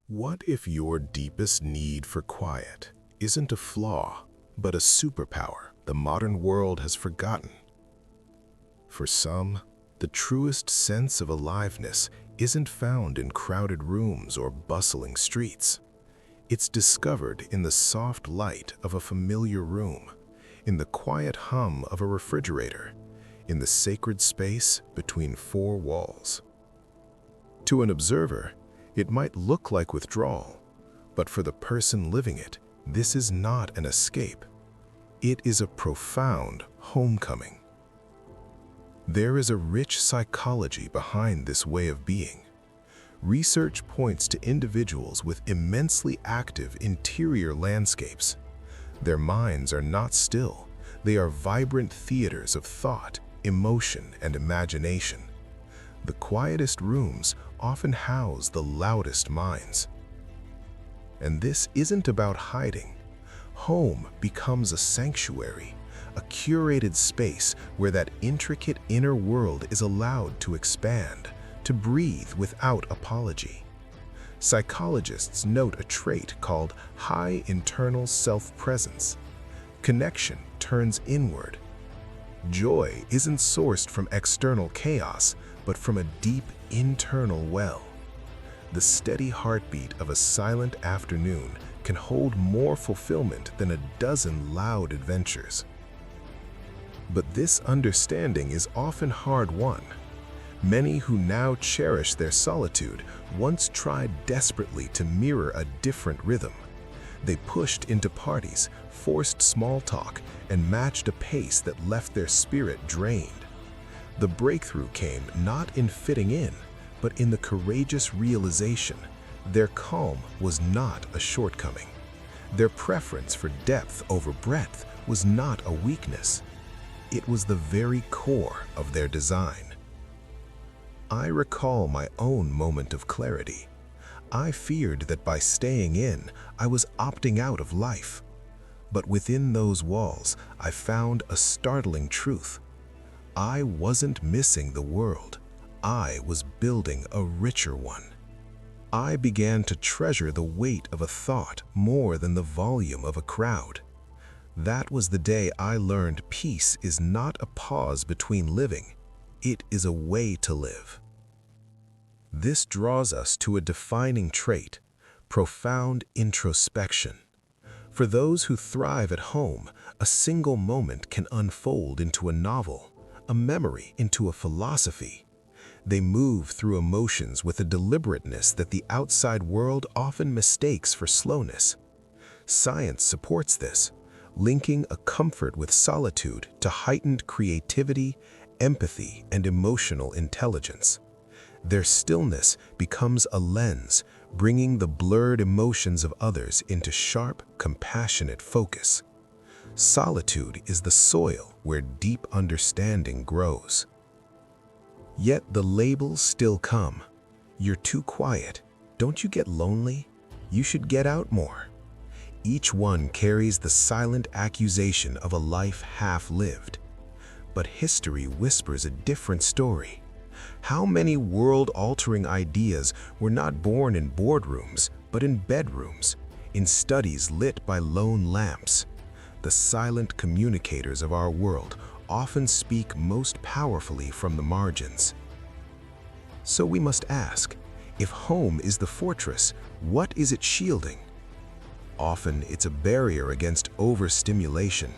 What if your deepest need for quiet isn't a flaw, but a superpower the modern world has forgotten? For some, the truest sense of aliveness isn't found in crowded rooms or bustling streets. It's discovered in the soft light of a familiar room, in the quiet hum of a refrigerator, in the sacred space between four walls. To an observer, it might look like withdrawal, but for the person living it, this is not an escape. It is a profound homecoming. There is a rich psychology behind this way of being. Research points to individuals with immensely active interior landscapes. Their minds are not still. They are vibrant theaters of thought, emotion, and imagination. The quietest rooms often house the loudest minds. And this isn't about hiding. Home becomes a sanctuary, a curated space where that intricate inner world is allowed to expand, to breathe without apology. Psychologists note a trait called high internal self-presence. Connection turns inward. Joy isn't sourced from external chaos, but from a deep internal well. The steady heartbeat of a silent afternoon can hold more fulfillment than a dozen loud adventures. But this understanding is often hard-won. Many who now cherish their solitude once tried desperately to mirror a different rhythm. They pushed into parties, forced small talk, and matched a pace that left their spirit drained. The breakthrough came not in fitting in, but in the courageous realization their calm was not a shortcoming. Their preference for depth over breadth was not a weakness. It was the very core of their design. I recall my own moment of clarity. I feared that by staying in, I was opting out of life. But within those walls, I found a startling truth. I wasn't missing the world. I was building a richer one. I began to treasure the weight of a thought more than the volume of a crowd. That was the day I learned peace is not a pause between living. It is a way to live. This draws us to a defining trait: profound introspection. For those who thrive at home, a single moment can unfold into a novel, a memory into a philosophy. They move through emotions with a deliberateness that the outside world often mistakes for slowness. Science supports this, linking a comfort with solitude to heightened creativity, empathy, and emotional intelligence. Their stillness becomes a lens, bringing the blurred emotions of others into sharp, compassionate focus. Solitude is the soil where deep understanding grows. Yet the labels still come. You're too quiet. Don't you get lonely? You should get out more. Each one carries the silent accusation of a life half-lived. But history whispers a different story. How many world-altering ideas were not born in boardrooms, but in bedrooms, in studies lit by lone lamps? The silent communicators of our world often speak most powerfully from the margins. So we must ask, if home is the fortress, what is it shielding? Often it's a barrier against overstimulation.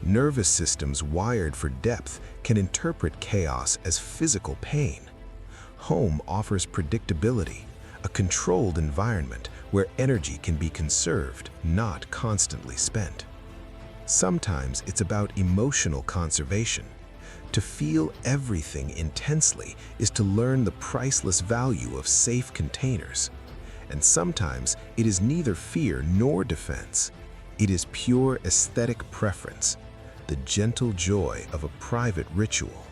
Nervous systems wired for depth can interpret chaos as physical pain. Home offers predictability, a controlled environment where energy can be conserved, not constantly spent. Sometimes it's about emotional conservation. To feel everything intensely is to learn the priceless value of safe containers. And sometimes it is neither fear nor defense. It is pure aesthetic preference, the gentle joy of a private ritual.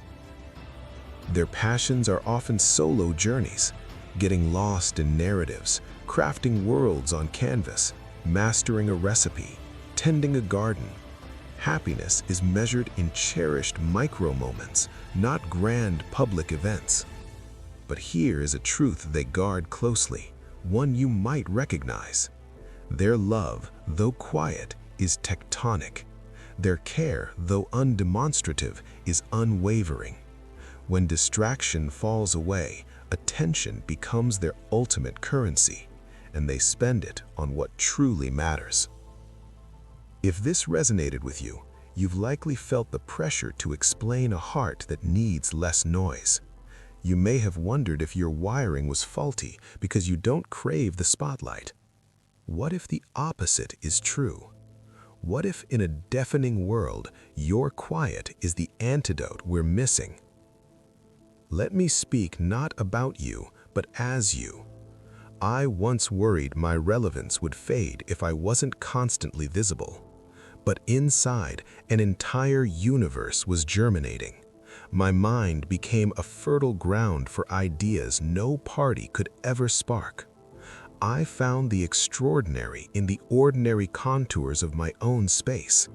Their passions are often solo journeys, getting lost in narratives, crafting worlds on canvas, mastering a recipe, tending a garden. Happiness is measured in cherished micro-moments, not grand public events. But here is a truth they guard closely. one you might recognize. Their love, though quiet, is tectonic. Their care, though undemonstrative, is unwavering. When distraction falls away, attention becomes their ultimate currency, and they spend it on what truly matters. If this resonated with you, you've likely felt the pressure to explain a heart that needs less noise. You may have wondered if your wiring was faulty because you don't crave the spotlight. What if the opposite is true? What if in a deafening world, your quiet is the antidote we're missing? Let me speak not about you, but as you. I once worried my relevance would fade if I wasn't constantly visible. But inside, an entire universe was germinating. My mind became a fertile ground for ideas no party could ever spark. I found the extraordinary in the ordinary contours of my own space.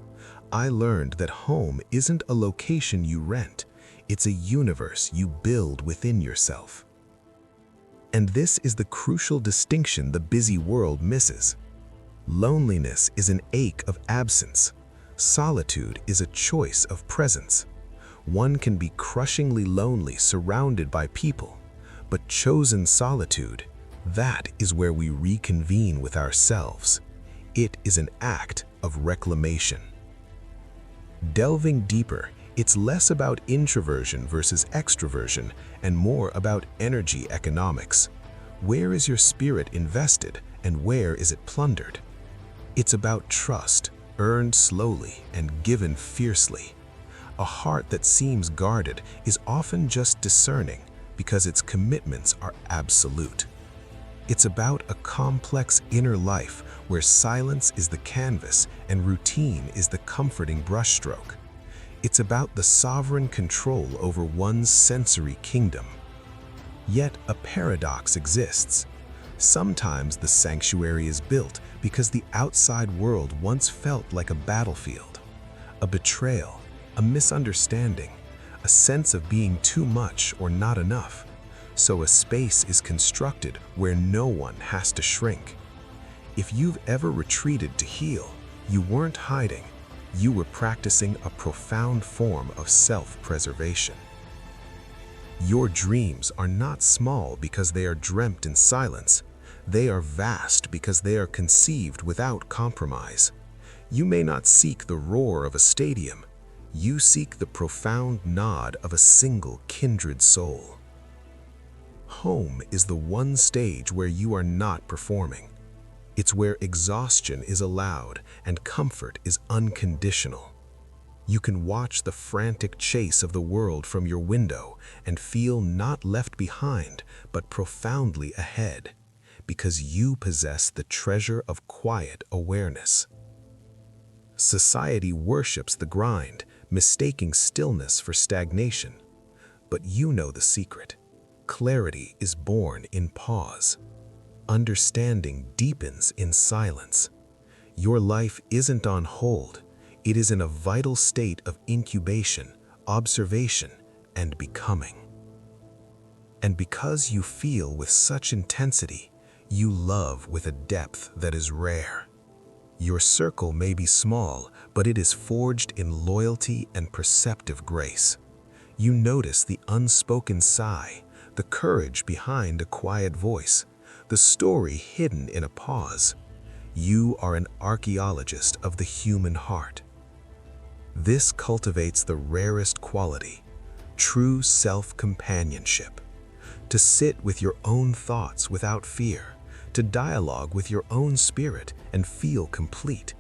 I learned that home isn't a location you rent, it's a universe you build within yourself. And this is the crucial distinction the busy world misses. Loneliness is an ache of absence. Solitude is a choice of presence. One can be crushingly lonely surrounded by people, but chosen solitude, that is where we reconvene with ourselves. It is an act of reclamation. Delving deeper, it's less about introversion versus extroversion and more about energy economics. Where is your spirit invested and where is it plundered? It's about trust, earned slowly and given fiercely. A heart that seems guarded is often just discerning because its commitments are absolute. It's about a complex inner life where silence is the canvas and routine is the comforting brushstroke. It's about the sovereign control over one's sensory kingdom. Yet a paradox exists. Sometimes the sanctuary is built because the outside world once felt like a battlefield, a betrayal, a misunderstanding, a sense of being too much or not enough. So a space is constructed where no one has to shrink. If you've ever retreated to heal, you weren't hiding. You were practicing a profound form of self-preservation. Your dreams are not small because they are dreamt in silence. They are vast because they are conceived without compromise. You may not seek the roar of a stadium. You seek the profound nod of a single kindred soul. Home is the one stage where you are not performing. It's where exhaustion is allowed and comfort is unconditional. You can watch the frantic chase of the world from your window and feel not left behind, but profoundly ahead, because you possess the treasure of quiet awareness. Society worships the grind, mistaking stillness for stagnation. But you know the secret. Clarity is born in pause. Understanding deepens in silence. Your life isn't on hold. It is in a vital state of incubation, observation, and becoming. And because you feel with such intensity, you love with a depth that is rare. Your circle may be small, but it is forged in loyalty and perceptive grace. You notice the unspoken sigh, the courage behind a quiet voice, the story hidden in a pause. You are an archaeologist of the human heart. This cultivates the rarest quality, true self-companionship. To sit with your own thoughts without fear, to dialogue with your own spirit and feel complete.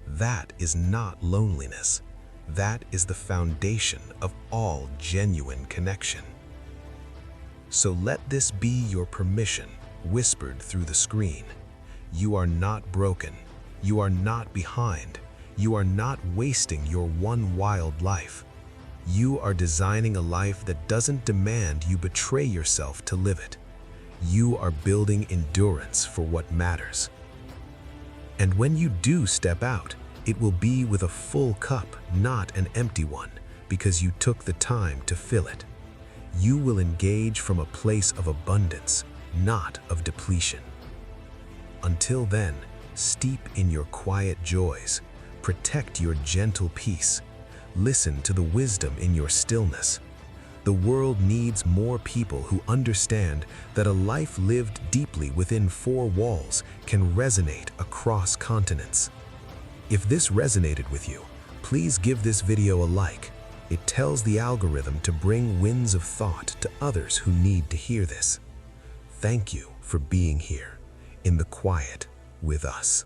That is not loneliness. That is the foundation of all genuine connection. So let this be your permission, whispered through the screen. You are not broken. You are not behind. You are not wasting your one wild life. You are designing a life that doesn't demand you betray yourself to live it. You are building endurance for what matters. And when you do step out, it will be with a full cup, not an empty one, because you took the time to fill it. You will engage from a place of abundance, not of depletion. Until then, steep in your quiet joys. Protect your gentle peace. Listen to the wisdom in your stillness. The world needs more people who understand that a life lived deeply within four walls can resonate across continents. If this resonated with you, please give this video a like. It tells the algorithm to bring winds of thought to others who need to hear this. Thank you for being here in the quiet with us.